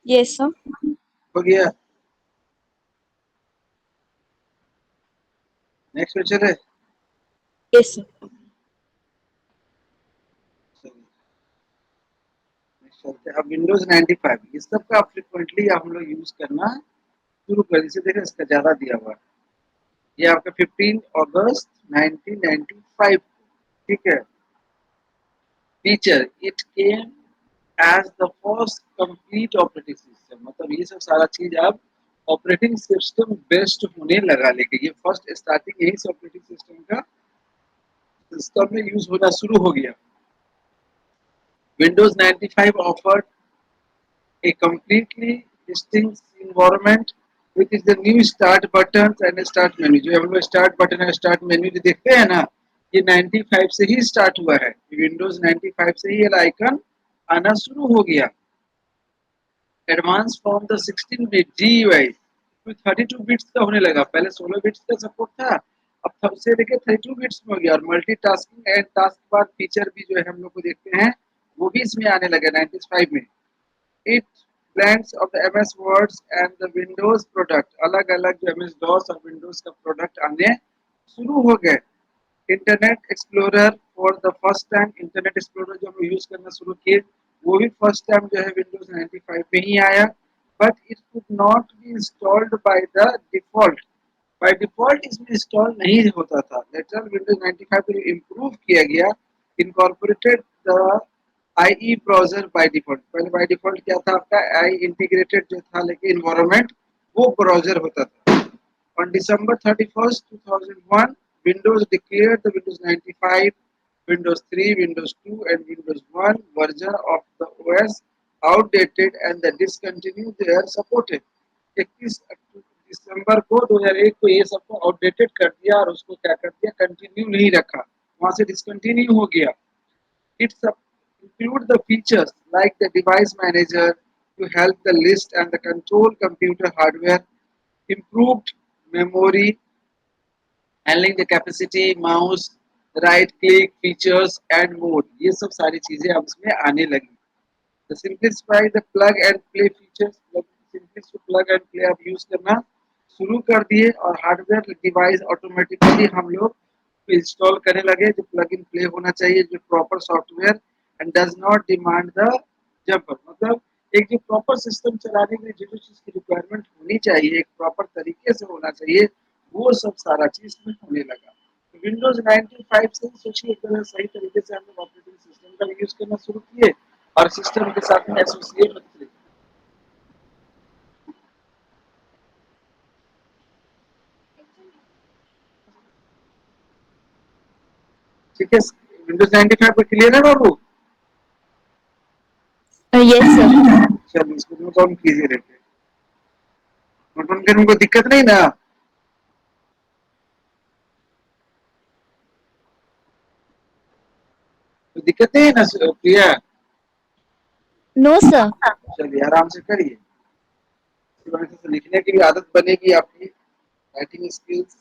Yes, sir. हो गया। Next पे चले। Yes, sir. नेक्स्ट चलते हैं। अब विंडोज 95 ये सब का फ्रिक्वेंटली हम लोग यूज करना शुरू कर दिए। देखिए इसका ज्यादा दिया हुआ है। ये आपका 15 अगस्त 1995, ठीक है। Feature it came as the first complete operating system, मतलब ये सब सारा चीज अब ऑपरेटिंग सिस्टम बेस्ड होने लगा। लेकिन ये फर्स्ट स्टार्टिंग यही से ऑपरेटिंग सिस्टम का सिस्टम में यूज होना शुरू हो गया। Windows 95 offered a completely distinct environment which is the new start buttons and start menu। जो हम लोग स्टार्ट बटन और स्टार्ट मेन्यू जो देखते हैं ना, ये 95 से ही स्टार्ट हुआ है। विंडोज 95 से ही ये आइकन आना शुरू हो गया। Advance from the 16 bit GUI 32 bits का होने लगा। पहले 16 बिट्स का सपोर्ट था, अब तब से लेके 32 बिट्स में हो गया। और multitasking and task bar feature भी जो है हम लोग को देखते हैं वो भी इसमें आने लगे 95 में। It blends of the MS Words and the Windows product, अलग अलग जो MS DOS और Windows का प्रोडक्ट आने शुरू हो गए। Internet explorer for the first time, internet explorer जो हम यूज करना शुरू किए वो भी फर्स्ट टाइम जो है विंडोज 95 में ही आया। But it could not be installed by the default, by default इसमें इंस्टॉल नहीं होता था। लेटर विंडोज 95 को इम्प्रूव किया गया, incorporated the IE browser by default. पहले बाय डिफॉल्ट क्या था आपका आई इंटीग्रेटेड जो था, लेकिन इन्वायरमेंट वो ब्राउजर होता था। On December 31st, 2001, Windows declared the Windows 95, Windows 3, Windows 2, and Windows 1 version of the OS outdated and the discontinued their supported। 31 दिसंबर को 2001 को ये सबको आउटडेटेड कर दिया और उसको क्या कर दिया, कंटिन्यू नहीं रखा, वहां से डिसकंटिन्यू हो गया। It include the features like the device manager to help the list and the control computer hardware, improved memory, handling the capacity, mouse, right click features and more। ये सब सारी चीजें अब इसमें आने लगी। The simplify the plug and play features, simply plug and play आप use करना शुरू कर दिए और हार्डवेयर डिवाइस ऑटोमेटिकली हम लोग इंस्टॉल करने लगे। जो प्लग इन प्ले होना चाहिए, जो proper software and does not demand the jumper, मतलब एक जो प्रॉपर सिस्टम चलाने के लिए जो चीज की रिक्वायरमेंट होनी चाहिए, एक प्रॉपर तरीके से होना चाहिए, वो सब सारा चीज में होने लगा। विंडोज 95 से सोचिए एक तरह सही तरीके से हम लोग ऑपरेटिंग सिस्टम का यूज करना शुरू किए और सिस्टम के साथ में एसोसिएट होते। ठीक है, विंडोज 95 पे क्लियर है बाबू। Yes, sir. चलो इसको नोट डाउन कीजिए, रहते नोट डाउन करने में कोई दिक्कत नहीं ना। कोई दिक्कत नहीं है ना प्रिया। No, sir. चलिए आराम से करिए, इस वजह से लिखने की भी आदत बनेगी आपकी, राइटिंग स्किल्स।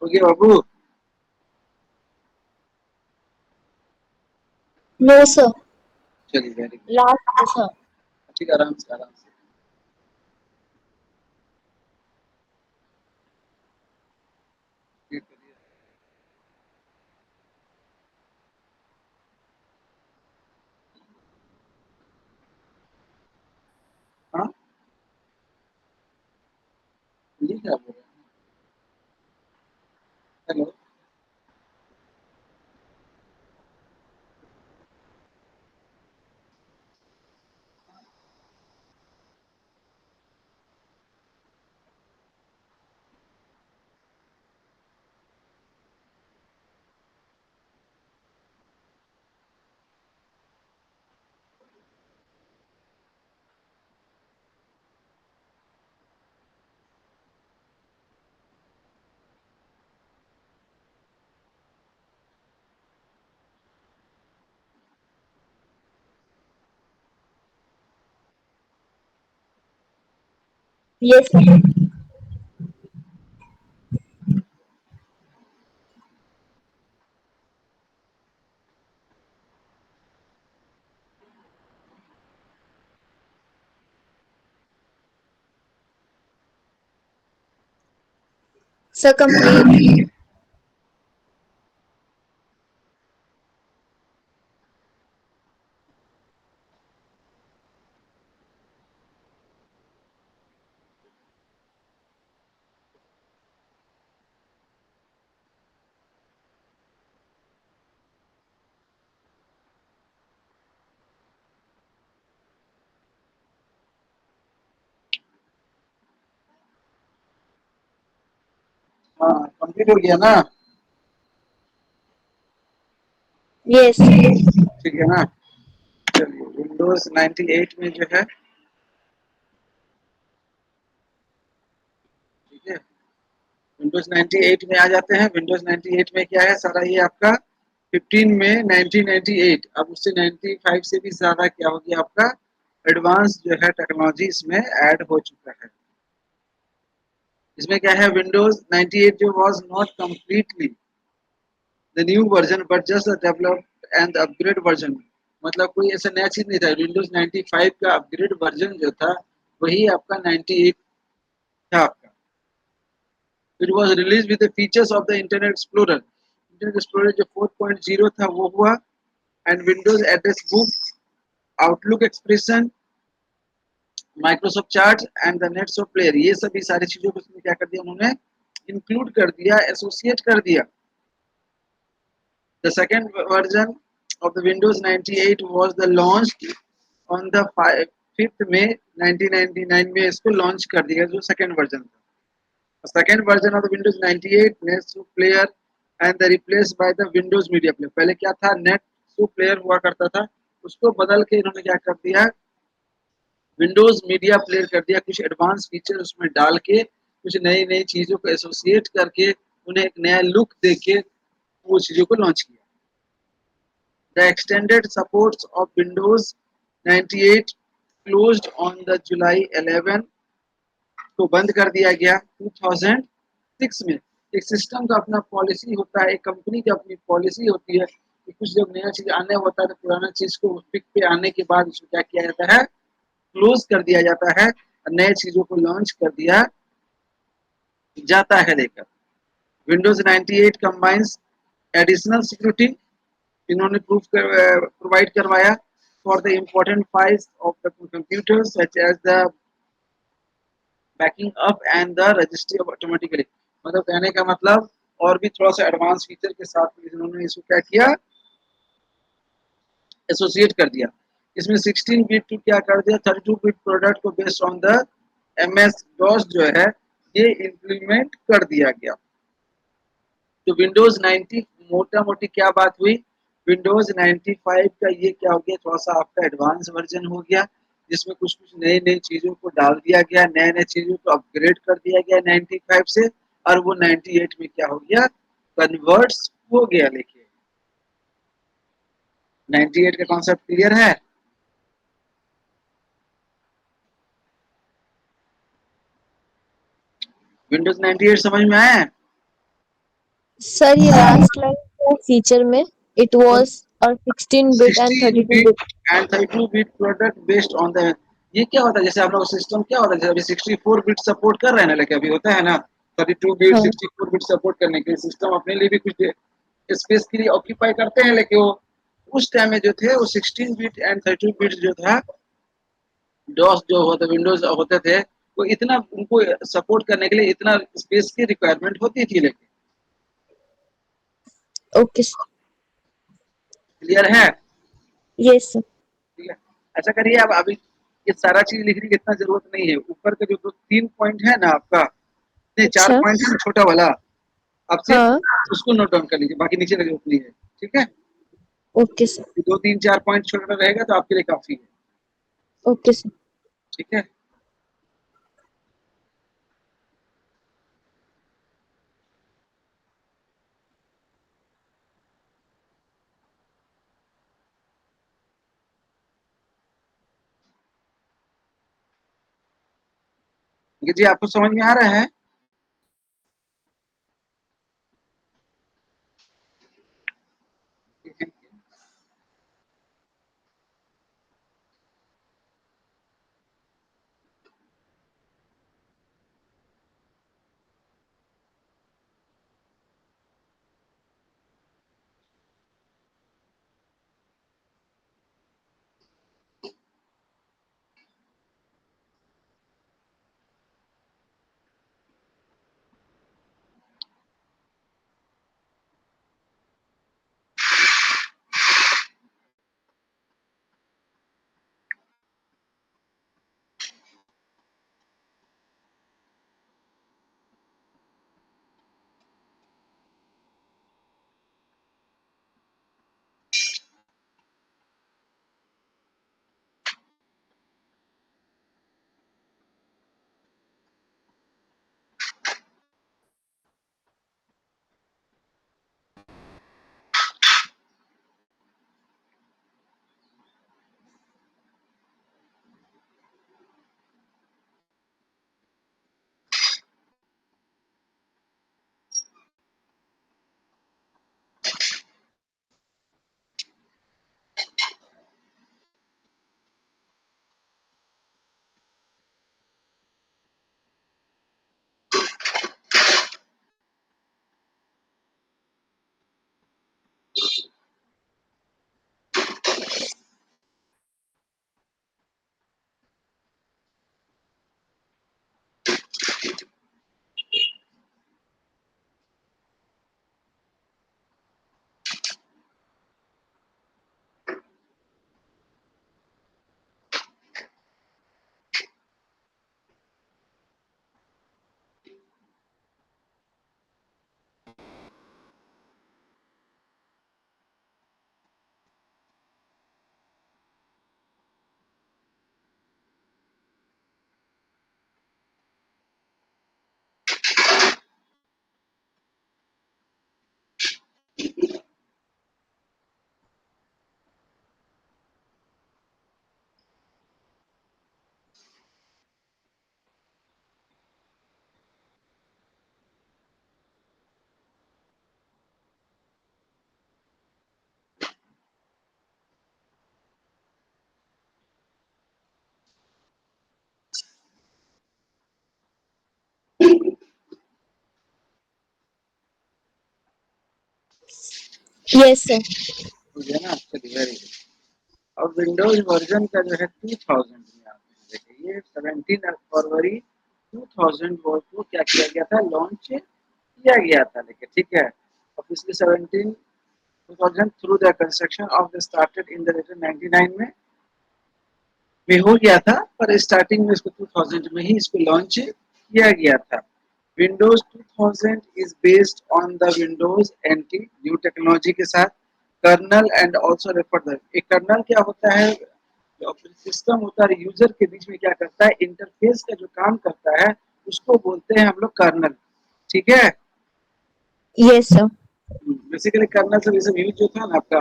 हो गया बाबू? No sir. चलिए वेरी गुड। Last sir. ठीक है, आराम से आराम से। ये करिए। हाँ, ये क्या बोल रहे हैं? Hello. Yes sir. Sir complete. हाँ, कंप्लीट हो गया ना? यस। ठीक है ना? चलिए, विंडोज 98 में जो है, ठीक है, विंडोज 98 में आ जाते हैं। विंडोज 98 में क्या है सारा, ये आपका 15 में 1998, अब उससे 95 से भी ज्यादा क्या हो गया आपका एडवांस जो है टेक्नोलॉजी इसमें ऐड हो चुका है। इसमें क्या है, विंडोज 98 जो was not completely the new version but just developed and upgrade version, मतलब कोई ऐसा नया चीज नहीं था। विंडोज 95 का अपग्रेड वर्जन जो था वही आपका 98 था आपका। It was released with the features of the Internet Explorer. Internet Explorer जो 4.0 था वो हुआ, and Windows Address Book, Outlook Expression, Microsoft Charts and the Netscape Player, ये सभी सारी चीजों को उसमें क्या कर दिया उन्होंने इंक्लूड कर दिया, एसोसिएट कर दिया। The second version of the Windows 98 was the launched on the 5th May 1999 में इसको लॉन्च कर दिया जो सेकेंड वर्जन था। Second version of the Windows 98 NetSoup Player and the replaced by the Windows Media Player। पहले क्या था, NetSoup Player हुआ करता था, उसको बदल के इन्होंने क्या कर दिया, विंडोज मीडिया प्लेयर कर दिया। कुछ एडवांस फीचर उसमें डाल के, कुछ नई नई चीजों को एसोसिएट करके, उन्हें एक नया लुक देके वो चीजों को लॉन्च किया। The extended supports of Windows 98 closed on the July 11 को बंद कर दिया गया 2006 में। एक सिस्टम का अपना पॉलिसी होता है, एक कंपनी की अपनी पॉलिसी होती है कि कुछ जब नया चीज आने होता है तो पुराना चीज को पिक पे आने के बाद उसको क्या किया जाता है, क्लोज कर दिया जाता है और नए चीजों को लॉन्च कर दिया जाता है लेकर। विंडोज 98 कंबाइंस एडिशनल सिक्योरिटी, इन्होंने प्रोवाइड करवाया for the important files of the computers such as the backing up and the registry of automatically, मतलब कहने का मतलब और भी थोड़ा सा एडवांस फीचर के साथ इन्होंने इसको क्या किया, एसोसिएट कर दिया। इसमें 16 बिट टू क्या कर दिया, 32 बिट प्रोडक्ट को based on the MS DOS जो है ये इम्प्लीमेंट कर दिया गया। तो विंडोज 90 मोटा मोटी क्या बात हुई, विंडोज 95 का ये क्या हो गया, थोड़ा सा आपका एडवांस वर्जन हो गया जिसमें कुछ कुछ नई नई चीजों को डाल दिया गया, नए नए चीजों को अपग्रेड कर दिया गया 95 से, और वो 98 में क्या हो गया, कन्वर्ट्स हो गया। देखिए 98 का कॉन्सेप्ट क्लियर है? विंडोज 98 समझ में आया है? सर ये लास्ट लाइन है फीचर में, it was a 16 bit and 16 32 bit bit. And 32 bit product based on the, ये क्या होता है जैसे आप लोग सिस्टम क्या होता है जैसे अभी 64 बिट सपोर्ट कर रहे हैं ना, लेकिन अभी होता है ना 32 बिट हाँ 64 बिट सपोर्ट करने के लिए सिस्टम अपने लिए भी कुछ स्पेस के लिए ऑक्यूपाई करते हैं, लेकिन वो उस टाइम में जो थे वो 16 बिट एंड 32 बिट जो था डॉस जो होता विंडोज होते थे, वो इतना उनको सपोर्ट करने के लिए इतना स्पेस की रिक्वायरमेंट होती थी, लेकिन ओके सर। क्लियर है? Yes sir. ठीक है, ऐसा करिए अब अभी ये सारा चीज लिखने की इतना जरूरत नहीं है, ऊपर का जो दो तीन पॉइंट है ना आपका, नहीं चार अच्छा। पॉइंट है ना छोटा वाला, आप हाँ सिर्फ उसको नोट डाउन कर लीजिए, बाकी नीचे का जरूरत नहीं है। ठीक है, ओके सर। दो तीन चार पॉइंट छोटा रहेगा तो आपके लिए काफी है। Okay sir. ठीक है, ये जी आपको समझ में आ रहा है? Yes sir. हो गया ना? चलिए वेरी गुड। अब विंडोज वर्जन का जो है 2000 में आप देखिए, ये 17 फरवरी 2000 को क्या किया गया था, लॉन्च किया गया था, लेकिन ठीक है obviously 17 2000 through the construction of the started in the 99 में हो गया था, पर स्टार्टिंग में इसको 2000 में ही इसको लॉन्च किया गया था। Windows 2000 is based on the Windows NT new technology के साथ kernel and also refer the, एक कर्नल क्या होता है, जो ऑपरेटिंग सिस्टम होता है यूजर के बीच में क्या करता है, इंटरफेस का जो काम करता है उसको बोलते हैं हम लोग कर्नल। ठीक है, यस सर। बेसिकली कर्नल से सब यूज जो था ना आपका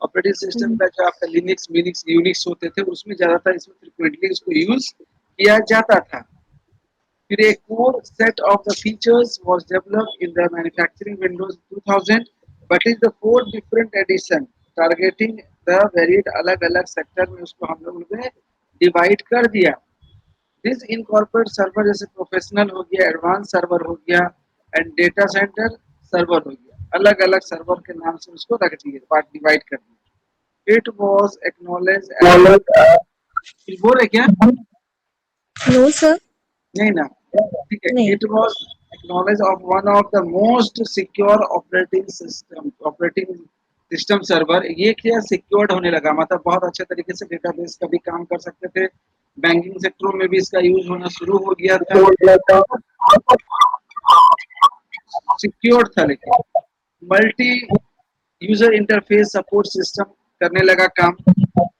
ऑपरेटिंग सिस्टम का, जो आपका लिनक्स मिनिक्स यूनिक्स होते थे उसमें ज्यादातर इसमें फ्रिक्वेंटली इसको यूज किया जाता था। फिर एक core set of the features was developed in the manufacturing Windows 2000, but is the four different edition targeting the varied अलग-अलग सेक्टर में उसको हम लोग ने डिवाइड कर दिया। दिस इनकॉर्पोरेट सर्वर जैसे प्रोफेशनल हो गया, एडवांस सर्वर हो गया एंड डेटा सेंटर सर्वर हो गया। अलग-अलग सर्वर के नाम से उसको रख दिए, पार्ट डिवाइड कर दिए। इट वाज एक्नॉलेज्ड एज कुछ बोल रहे क्या? No sir. नहीं ना, ठीक है। नहीं। It was acknowledge of one of the most secure operating system server. ये क्या सिक्योर्ड होने लगा, मतलब बहुत अच्छे तरीके से डेटाबेस का भी काम कर सकते थे। बैंकिंग सेक्टरों में भी इसका यूज होना शुरू हो गया था। सिक्योर था, लेकिन multi user interface support system करने लगा काम।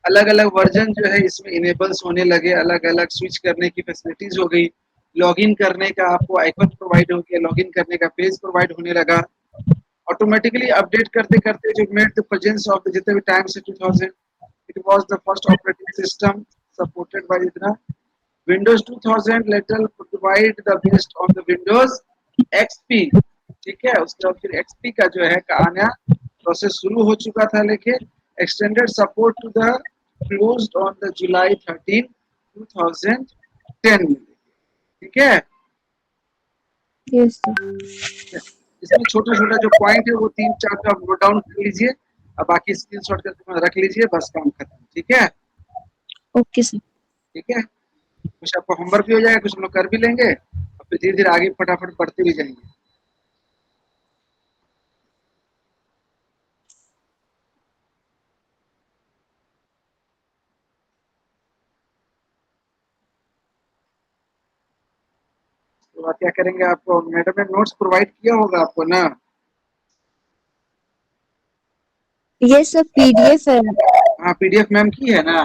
अलग अलग वर्जन जो है इसमें इनेबल्स होने लगे, अलग अलग स्विच करने की फैसिलिटीज हो गई। लॉगिन करने का आपको आइकन प्रोवाइड हो गया, लॉगिन करने का पेज प्रोवाइड होने लगा। ऑटोमेटिकली अपडेट करते करते जो made the presence of the जितने भी टाइम से 2000, it was the first operating system supported by इतना Windows 2000 later provide the based on the Windows XP. ठीक है, उसके बाद फिर एक्सपी का जो है का आना प्रोसेस शुरू हो चुका था, लेके extended support to the closed on the July 13 2010 में। ठीक है, यस सर। इसमें छोटा छोटा जो पॉइंट है वो तीन चार का नोट डाउन कर लीजिए, और बाकी स्क्रीनशॉट करके रख लीजिए, बस काम खत्म। ठीक है, ओके सर। ठीक है। कुछ आपको होमवर्क भी हो जाएगा, कुछ हम लोग कर भी लेंगे, और फिर धीरे धीरे आगे फटाफट पढ़ते भी जाएंगे। तो आप क्या करेंगे, आपको मैडम ने नोट्स प्रोवाइड किया होगा आपको ना? ये सब पीडीएफ है। हाँ, पीडीएफ मैम की है ना?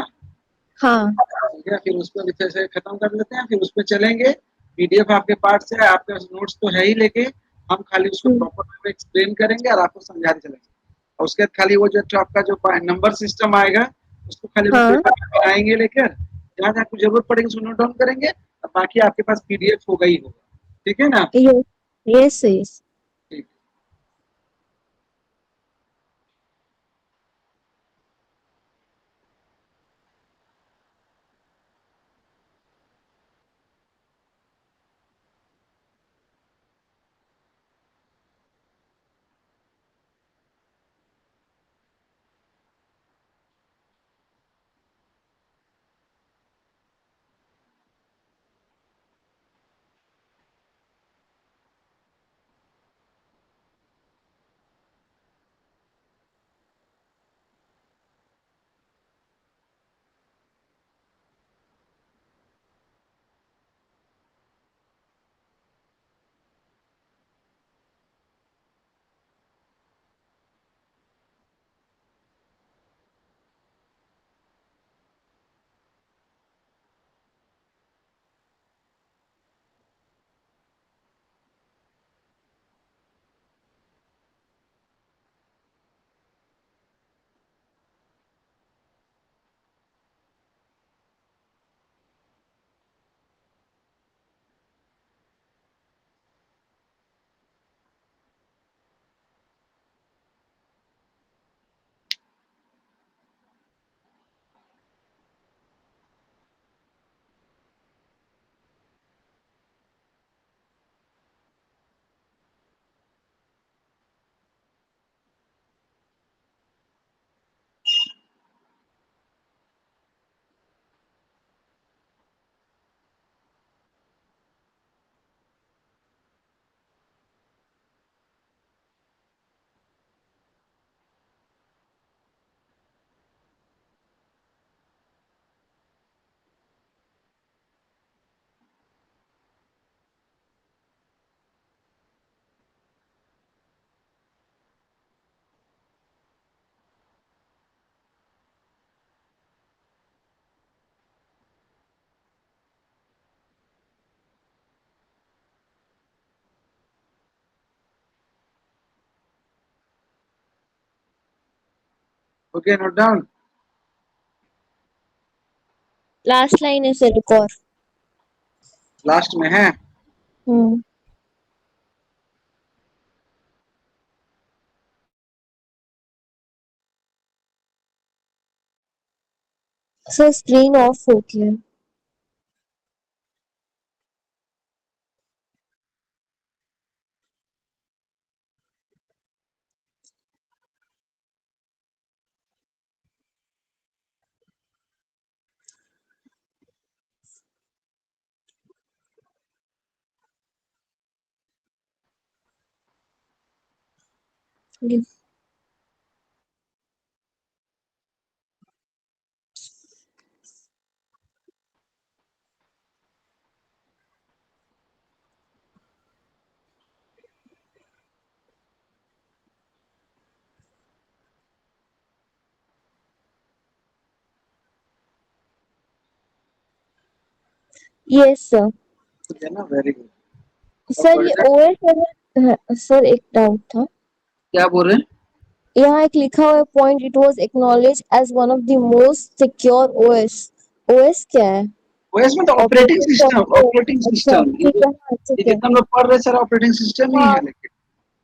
हाँ। ठीक है, फिर उसको अच्छे से खत्म कर लेते हैं, फिर उस पर चलेंगे। पीडीएफ आपके पास है, आपके नोट्स तो है ही, लेके हम खाली उसको हम्म, प्रॉपर वे में एक्सप्लेन करेंगे और आपको समझाते चलेंगे। और उसके बाद खाली वो जो आपका जो नंबर सिस्टम आएगा उसको खाली हम हाँ। पेपर में बनाएंगे, लेकर जहाँ जहाँ कुछ जरूरत पड़ेगी उसको नोट डाउन करेंगे, और बाकी आपके पास पीडीएफ होगा ही होगा। ठीक है ना? Yes yes yes. ठीक। Okay, note down. Last line है सर, एक और। लास्ट में है? Hmm. सर स्क्रीन ऑफ हो गया है। Yes sir. है ना, वेरी गुड। अब सर ये वर्जन ओएस अगर सर एक डाउट था। क्या बोल रहे हैं? यहाँ एक लिखा हुआ है point it was acknowledge as one of the most secure OS. OS क्या है? ओएस में तो operating operating system, software. Operating अच्छा सिस्टम ठीक है, हाँ ये ठीक है। जितना हम लोग पढ़ रहे हैं सारा ऑपरेटिंग सिस्टम ही हाँ है, लेकिन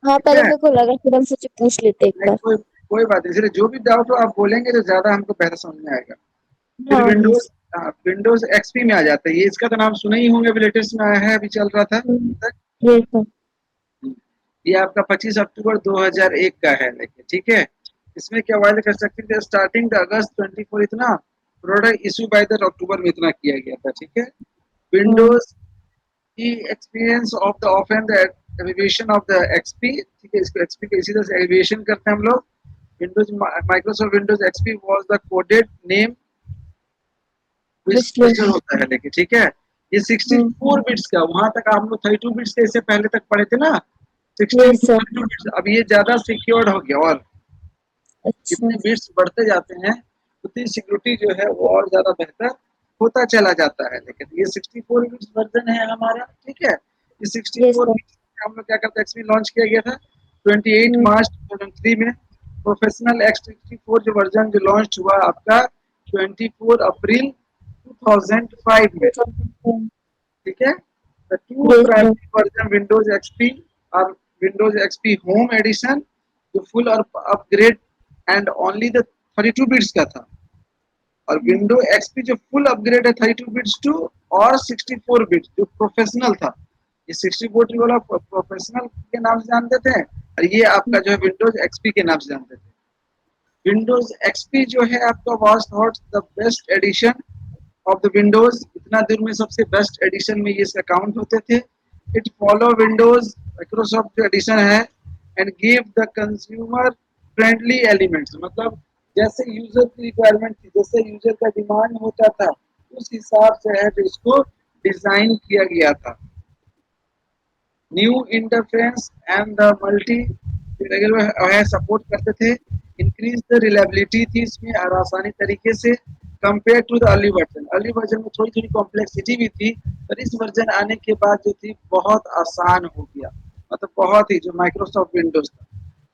हाँ, ठीक पहले है। मेरे को लगा कि हम सोचे पूछ लेते एक नहीं, बार। कोई कोई बात नहीं, इसलिए जो भी डाउट हो आप बोलेंगे तो ज्यादा हमको बेहतर समझ में आएगा। फिर हाँ विंडोज, यस। विंडोज एक्सपी में आ जाता है, ये इसका तो नाम सुने ही होंगे, अभी लेटेस्ट में आया है, अभी चल रहा था अभी तक। Yes sir. ये आपका 25 अक्टूबर 2001 का है, लेकिन ठीक है। इसमें क्या वायदा कर सकते थे, स्टार्टिंग द अगस्त 24 इतना product issue by the October में इतना किया गया था, ठीक है। विंडोज की experience of the often the aviation of the XP, ठीक है, इसको एक्सपी के इसी तरह से एविएशन करते हैं हम लोग। Windows, Microsoft Windows XP was the coded name विश्लेषण। विश्लेषण होता है, लेकिन ठीक है। ये 64 बिट्स का, वहां तक आप लोग 32 बिट्स के इससे पहले तक पढ़े थे ना, 16 यस टू सर। 32 बिट्स, अब ये ज्यादा सिक्योर्ड हो गया, और अच्छा। जितने बिट्स बढ़ते जाते हैं उतनी सिक्योरिटी जो है वो और ज्यादा बेहतर होता चला जाता है। लेकिन ये 64 बिट्स वर्जन है हमारा, ठीक है। ये यस 64 सर। बिट्स हम लोग क्या करते हैं, एक्सपी लॉन्च किया गया था 28 मार्च 2003 में। प्रोफेशनल एक्स 64 जो वर्जन जो लॉन्च हुआ आपका 24 अप्रैल 2005 में, ठीक है। The two yes sir. primary version Windows XP और Windows XP Home Edition जो फुल और upgrade and only the 32 bits का था, और विंडो एक्सपी जो फुल अपग्रेड है 32 बिट्स टू और 64 बिट्स जो प्रोफेशनल था। ये 64 वाला प्रोफेशनल के नाम से जानते थे, और ये आपका जो है विंडोज एक्सपी के नाम से जानते थे। विंडोज एक्सपी जो है आपका was thought the best edition of the Windows, इतना दूर में सबसे बेस्ट एडिशन में ये इसका काउंट होते थे। इट फॉलो विंडोज माइक्रोसॉफ्ट जो एडिशन है and give the consumer friendly elements, मतलब जैसे यूजर की रिक्वायरमेंट थी, जैसे यूजर का डिमांड होता था उस हिसाब से है जो इसको डिजाइन किया गया था। New interference and the multi है सपोर्ट करते थे। इंक्रीज द रिलायबिलिटी थी इसमें और आसानी तरीके से compare to the early version. Early version में थोड़ी थोड़ी कॉम्प्लेक्सिटी भी थी, पर इस वर्जन आने के बाद जो थी बहुत आसान हो गया, मतलब बहुत ही, जो माइक्रोसॉफ्ट विंडोज था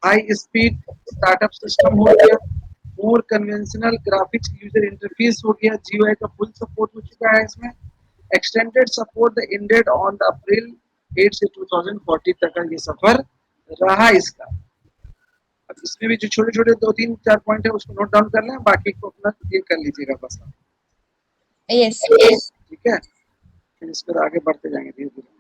हाई स्पीड स्टार्टअप सिस्टम हो गया, मोर कन्वेंशनल ग्राफिक्स यूजर इंटरफेस हो गया, जीयूआई का फुल सपोर्ट हो चुका है इसमें। Extended support the ended on the April 8 से 2040 तक का ये सफर रहा इसका। अब इसमें भी जो छोटे छोटे दो तीन चार पॉइंट है उसको नोट डाउन कर लें, बाकी को अपना ये कर लीजिएगा बस आप। यस। ठीक है, फिर इस पर आगे बढ़ते जाएंगे धीरे धीरे।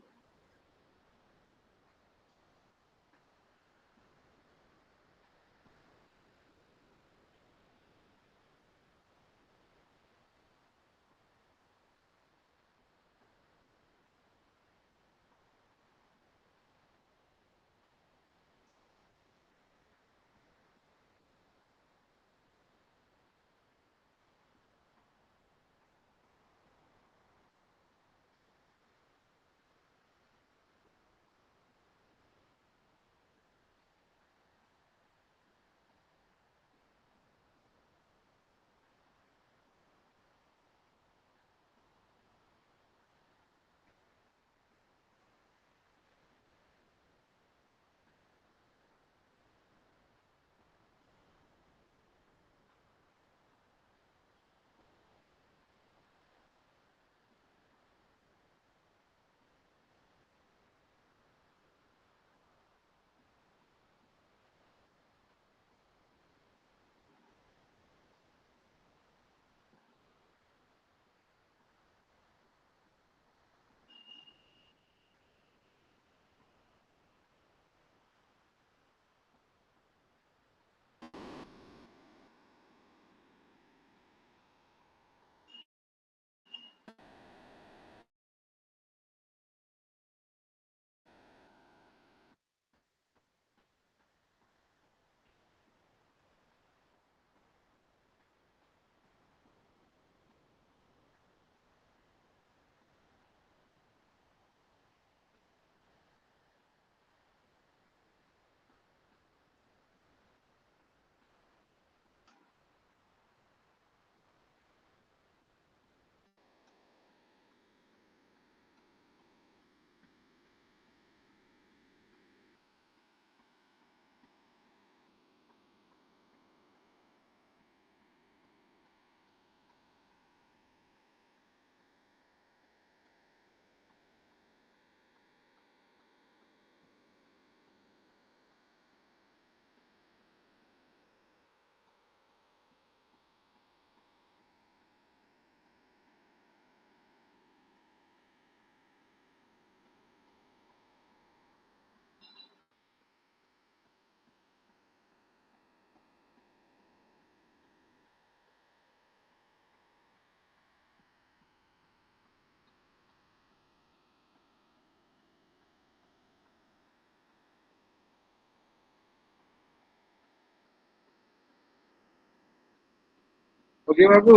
ओके बाबू,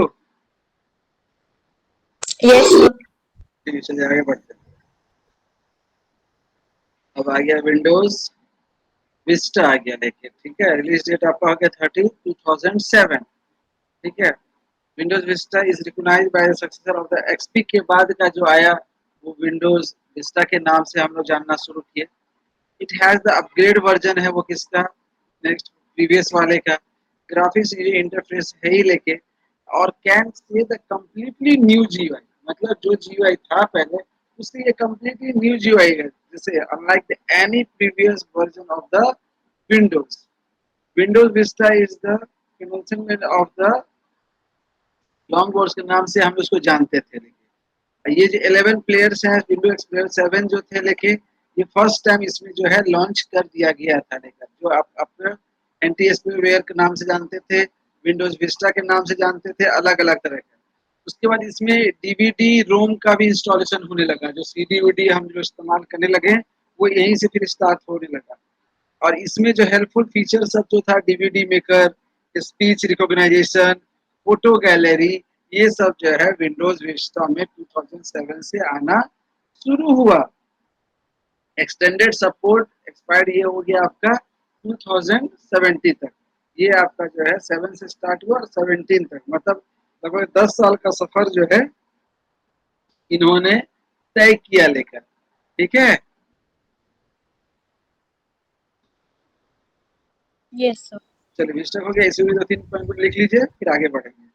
Yes, sir. ठीक है, चलिए आगे बढ़ते हैं। अब आ गया विंडोज विस्टा आ गया लेके, ठीक है। रिलीज डेट आपका हो गया 30/2007, ठीक है। Windows Vista is recognised by the successor of the XP के बाद का जो आया वो विंडोज विस्टा के नाम से हम लोग जानना शुरू किए। It has the upgrade version है वो किसका, नेक्स्ट प्रीवियस वाले का। ग्राफिक्स इंटरफेस है ही लेके, और can say the completely new GUI, मतलब जो जीयूआई था पहले उससे ये कंप्लीटली न्यू जीयूआई है, जैसे unlike the any previous version of the Windows. Windows Vista is the commencement of the long boards के नाम से हम उसको जानते थे लेके। ये जो 11 प्लेयर्स हैं विंडो एक्सप्लोरर 7 जो थे लेके, ये फर्स्ट टाइम इसमें जो है लॉन्च कर दिया गया था लेकर, जो आप अपने एंटी स्पाईवेयर के नाम से जानते थे, विंडोज विस्टा के नाम से जानते थे, अलग अलग तरह के। उसके बाद इसमें डीवीडी रोम का भी इंस्टॉलेशन होने लगा, जो सीडी वीडी हम जो इस्तेमाल करने लगे वो यहीं से फिर स्टार्ट होने लगा। और इसमें जो हेल्पफुल फीचर सब जो था, DVD maker, speech recognisation, photo gallery, ये सब जो है विंडोज विस्टा में 2007 से आना शुरू हुआ। एक्सटेंडेड सपोर्ट एक्सपायर्ड ये हो गया आपका 2070 तक। ये आपका जो है 7 से स्टार्ट हुआ और 17 तक, मतलब लगभग 10 साल का सफर जो है इन्होंने तय किया लेकर, ठीक है। Yes, sir. चलिए विस्टा हो गया, इसी में 2-3 पॉइंट लिख लीजिए फिर आगे बढ़ेंगे।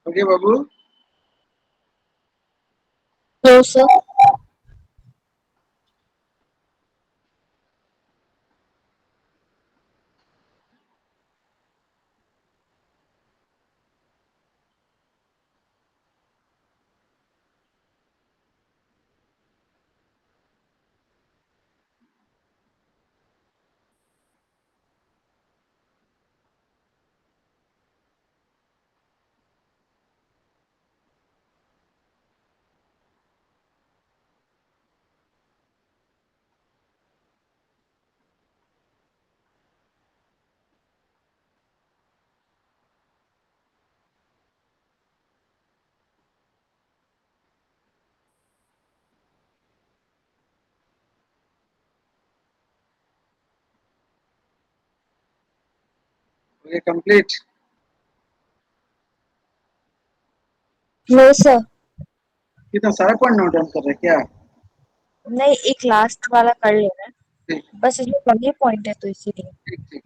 ओके बाबू, No, sir. Okay complete. No sir. कितना सारा पॉइंट नोट डाउन कर रहे हैं क्या? नहीं, एक लास्ट वाला कर लेना है। ठीक बस इसमें कम ही पॉइंट है तो इसीलिए। ठीक ठीक।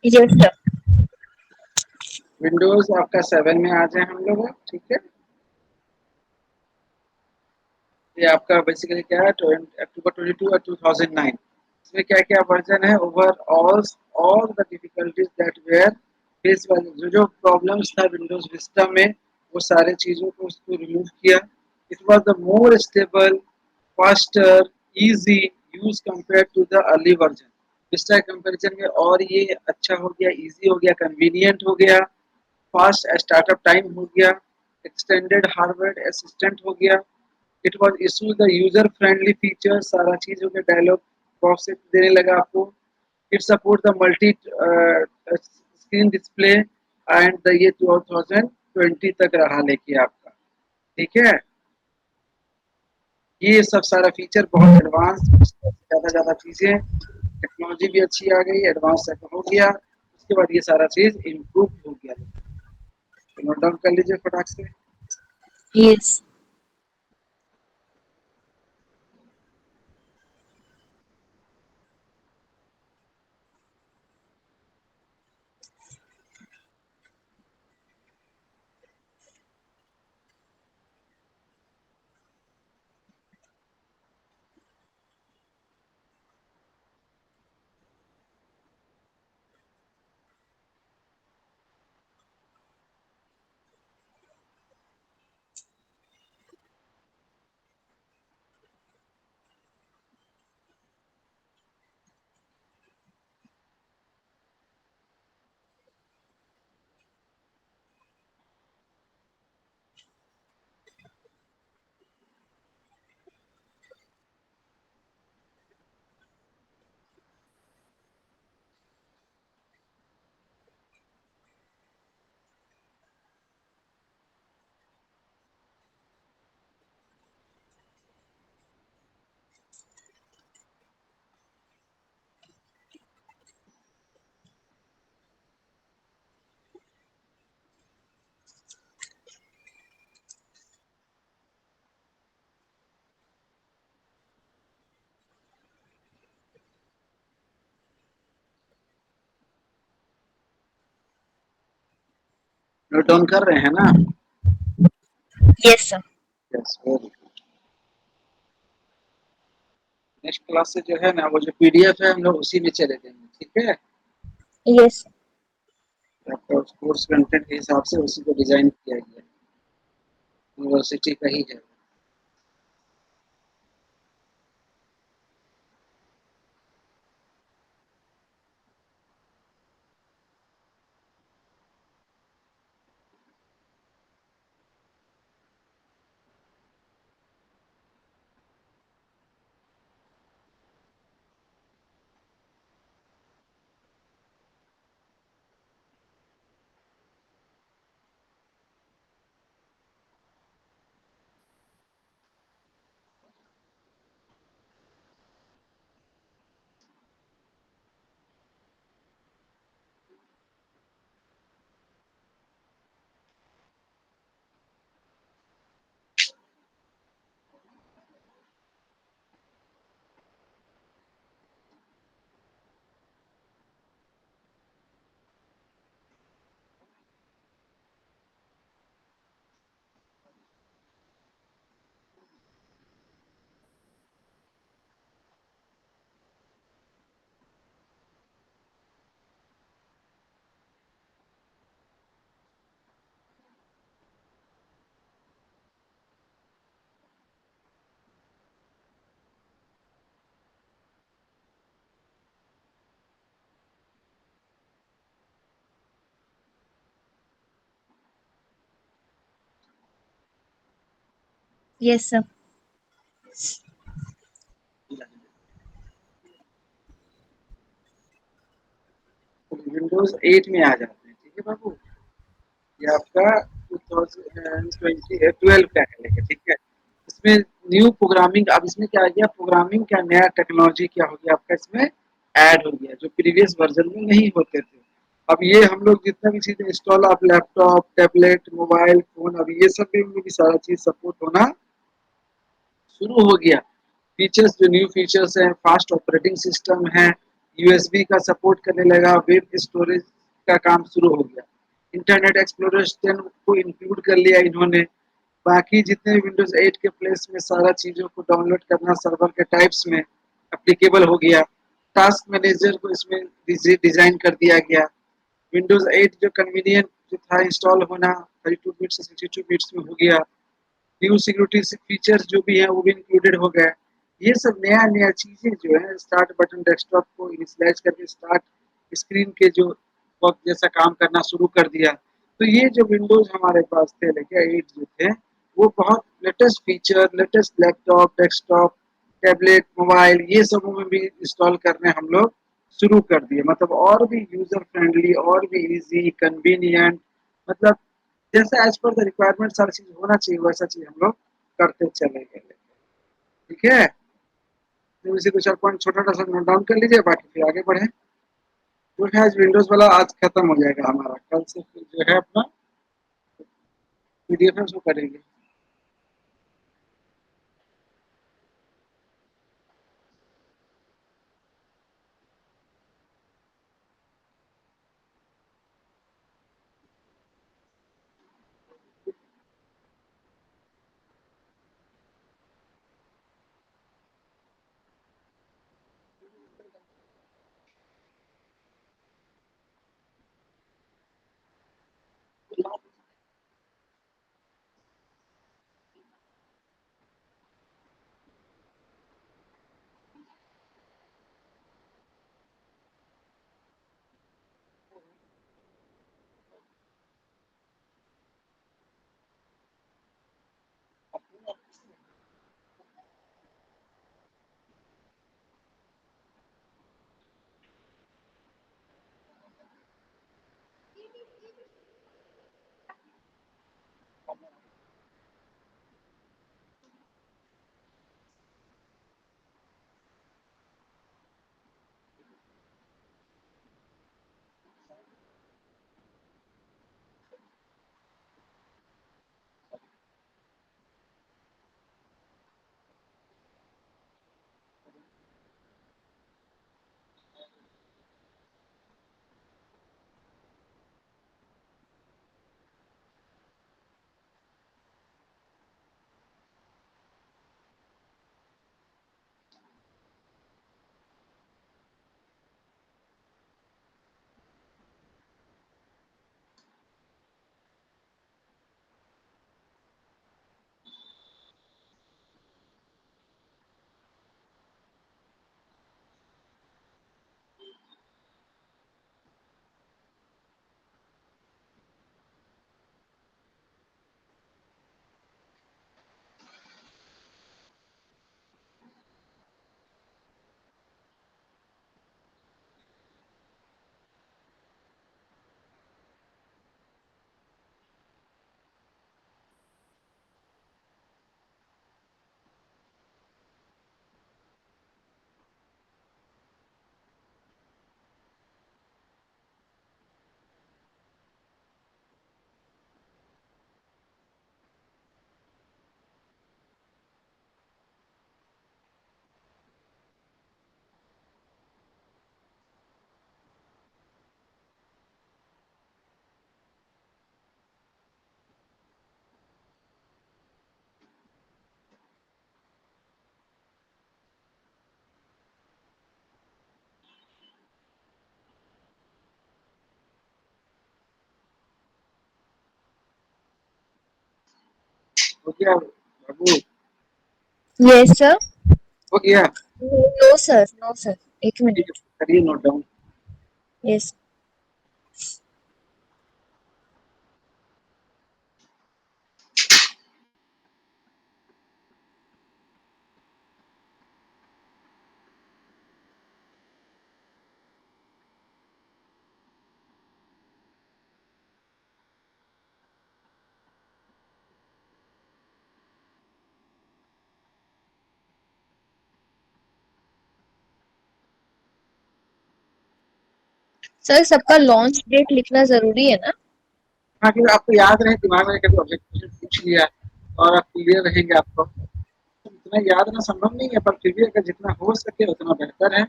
Yes sir. विंडोज आपका 7 में आ जाए हम लोग, ठीक है। ये आपका बेसिकली क्या है, अक्टूबर 22 और 2009। इसमें क्या क्या वर्जन है, overall the difficulties that where face, जो जो प्रॉब्लम्स था विंडोज विस्टा में, वो सारे चीज़ों को उसको रिमूव किया। It was the more stable, faster, easy use compare to the early version. Vista comparison में और ये अच्छा हो गया, इजी हो गया, कन्वीनियंट हो गया, फास्ट स्टार्टअप टाइम हो गया, एक्सटेंडेड हार्डवेयर असिस्टेंट हो गया। It was issue the user friendly feature, सारा चीज हो गया, डायलॉग बॉक्स देने लगा आपको। It support the multi screen display and the ये 2020 तक रहा लेके आपका, ठीक है। ये सब सारा फीचर बहुत एडवांस, ज़्यादा ज़्यादा चीज़ें, टेक्नोलॉजी भी अच्छी आ गई, एडवांस हो गया। उसके बाद ये सारा चीज़ इम्प्रूव हो गया। तो नोट डाउन कर लीजिए फटाक से। यस। नोट डाउन कर रहे हैं ना? Yes sir. Yes, very good. Next class से जो है ना, वो जो पीडीएफ है हम लोग उसी में चले जाएंगे, ठीक है। यस। आपका कोर्स कंटेंट के हिसाब से उसी को डिजाइन किया गया है, यूनिवर्सिटी का ही है। Yes, sir. विंडोज 8 में आ जाते हैं, ठीक है बाबू। ये आपका 2012 का है, लेके ठीक है। इसमें न्यू प्रोग्रामिंग, अब इसमें क्या आ गया, प्रोग्रामिंग का नया टेक्नोलॉजी क्या हो गया आपका इसमें ऐड हो गया, जो प्रीवियस वर्जन में नहीं होते थे। अब ये हम लोग जितना भी चीजें इंस्टॉल, आप लैपटॉप, टैबलेट, मोबाइल फोन, अब ये सब में भी सारा चीज सपोर्ट होना शुरू हो गया। फीचर्स, जो न्यू फीचर्स हैं, फास्ट ऑपरेटिंग सिस्टम है, यूएसबी का सपोर्ट करने लगा, वेब स्टोरेज का काम शुरू हो गया। इंटरनेट एक्सप्लोरर 10 को इंक्लूड कर लिया इन्होंने। बाकी जितने विंडोज 8 के प्लेस में सारा चीज़ों को डाउनलोड करना सर्वर के टाइप्स में एप्लीकेबल हो गया। टास्क मैनेजर को इसमें डिजाइन कर दिया गया। विंडोज 8 जो कन्वीनियंट जो था इंस्टॉल होना 32 बिट्स से 62 बिट्स में हो गया। न्यू सिक्योरिटी फीचर्स जो भी हैं वो भी इंक्लूडेड हो गए। ये सब नया नया चीज़ें जो है, स्टार्ट बटन डेस्कटॉप को इनिशियलाइज करके स्टार्ट स्क्रीन के जो वक्त जैसा काम करना शुरू कर दिया। तो ये जो विंडोज हमारे पास थे लेके 8 जो थे, वो बहुत latest feature, latest laptop, desktop, tablet, mobile, ये सबों में भी इंस्टॉल करने हम लोग शुरू कर दिए। मतलब और भी यूजर फ्रेंडली, और भी इजी, कन्वीनियंट, मतलब जैसे एज पर द रिक्वायरमेंट सारी चीज होना चाहिए वैसा चीज हम लोग करते चले गए। ठीक है, तो इसी को 4 पॉइंट छोटा सा नोट डाउन कर लीजिए, बाकी फिर आगे बढ़े। तो है आज विंडोज वाला आज खत्म हो जाएगा हमारा, कल से फिर जो है अपना पीडीएफ है उसको करेंगे। हो गया बाबू? Yes, sir. हो गया? No, sir. No, sir. एक ठीक है, मिनट. करिए नोट डाउन। Yes. सर सबका लॉन्च डेट लिखना जरूरी है ना? हाँ, कि आपको याद रहे, दिमाग में कभी ऑब्जेक्टिव पूछ लिया और आप क्लियर रहेंगे आपको। तो इतना याद ना संभव नहीं है, पर फिर भी अगर जितना हो सके उतना बेहतर है।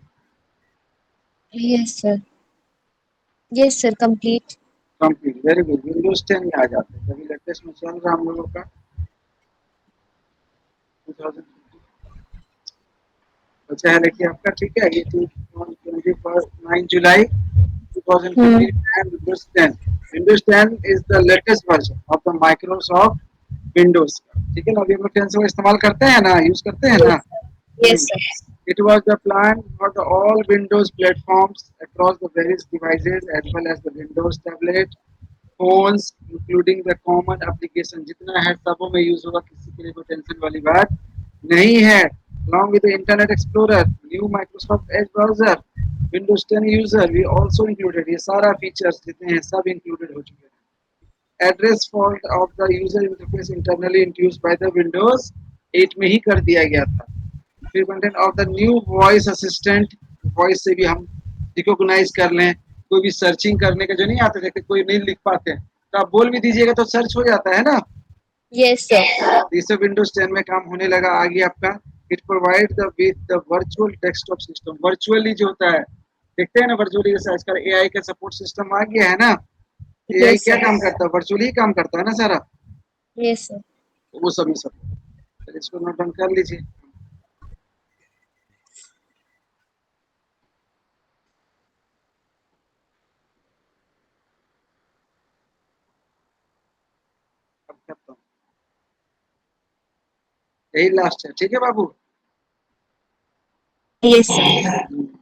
Yes sir. Yes sir, complete. Complete, very good. Windows 10 में आ जाते हैं, अभी लेटेस्ट में चल रहा हम लोगों का 2000। अच्छा है, देखिए आपका ठीक है, ये 9 जुलाई हम्म। 2015 and Windows 10. Windows 10 is the latest version of the Microsoft Windows का, ठीक है ना। अभी हम लोग 10 से इस्तेमाल करते हैं ना, यूज करते हैं ना। Yes sir. It was the plan for the all Windows platforms across the various devices as well as the Windows tablet, phones, including the common application जितना है सबों में यूज होगा, किसी के लिए कोई टेंशन वाली बात नहीं है। Along with the Internet Explorer, new Microsoft Edge browser, Windows 10 user we also included, ये सारा फीचर्स जितने हैं सब इंक्लूडेड हो चुके हैं। Address for of the user interface internally introduced by the Windows 8 में ही कर दिया गया था। फिर content of the new voice assistant, voice से भी हम रिकॉग्नाइज कर लें, कोई भी सर्चिंग करने का जो नहीं आता थे, कोई नहीं लिख पाते हैं तो आप बोल भी दीजिएगा तो सर्च हो जाता है ना। Yes sir. तो इससे विंडोज 10 में काम होने लगा आगे आपका। It provide the with the virtual desktop system, virtually जो होता है, देखते हैं ना वर्चुअली, जैसे आजकल एआई का सपोर्ट सिस्टम आ गया है ना। एआई यस क्या सर। काम करता है, वर्चुअली ही काम करता है ना सारा। Yes sir. तो वो सब में सब, इसको नोट डाउन कर लीजिए। अब करता हूँ, यही लास्ट है, ठीक है बाबू। Yes sir.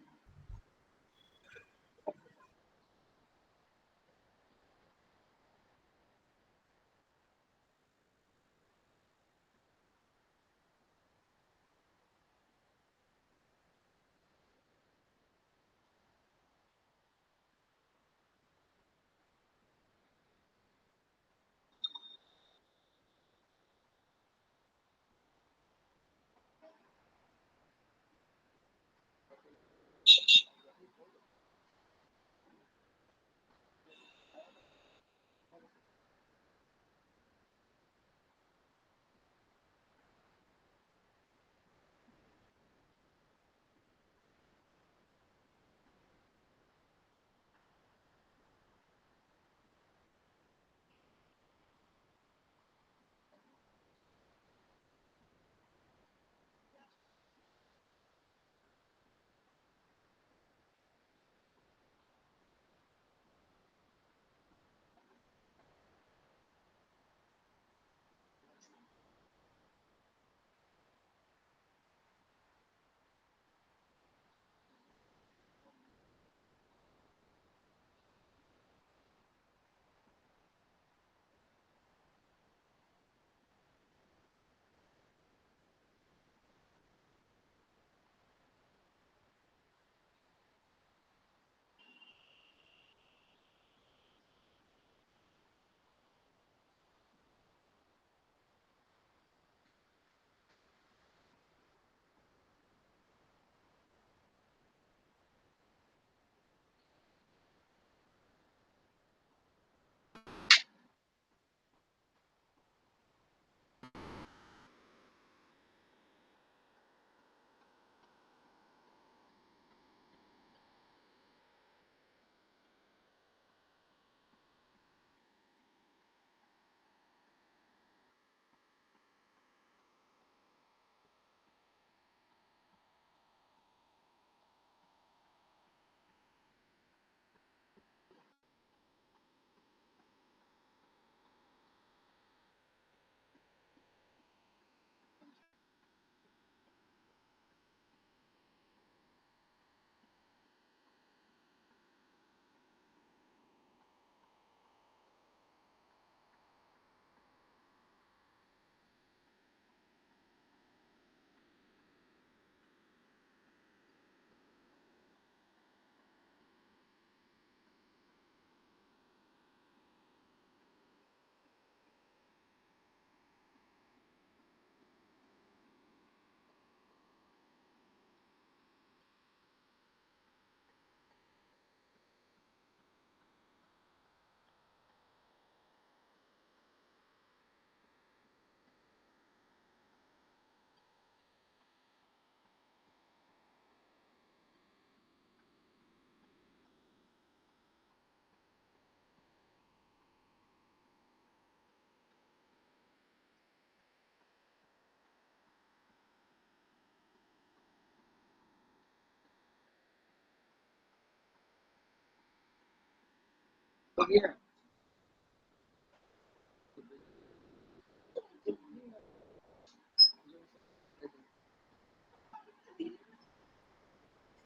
हो गया?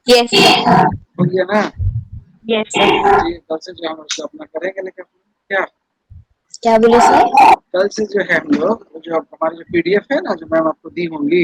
Yes, sir. हो गया ना? Yes, sir. जी, कल से जो हम उसको अपना करेंगे, लेकिन क्या क्या बोले सर? कल से जो है हम लोग जो हमारी जो पीडीएफ है ना, जो मैम आपको दी होंगी,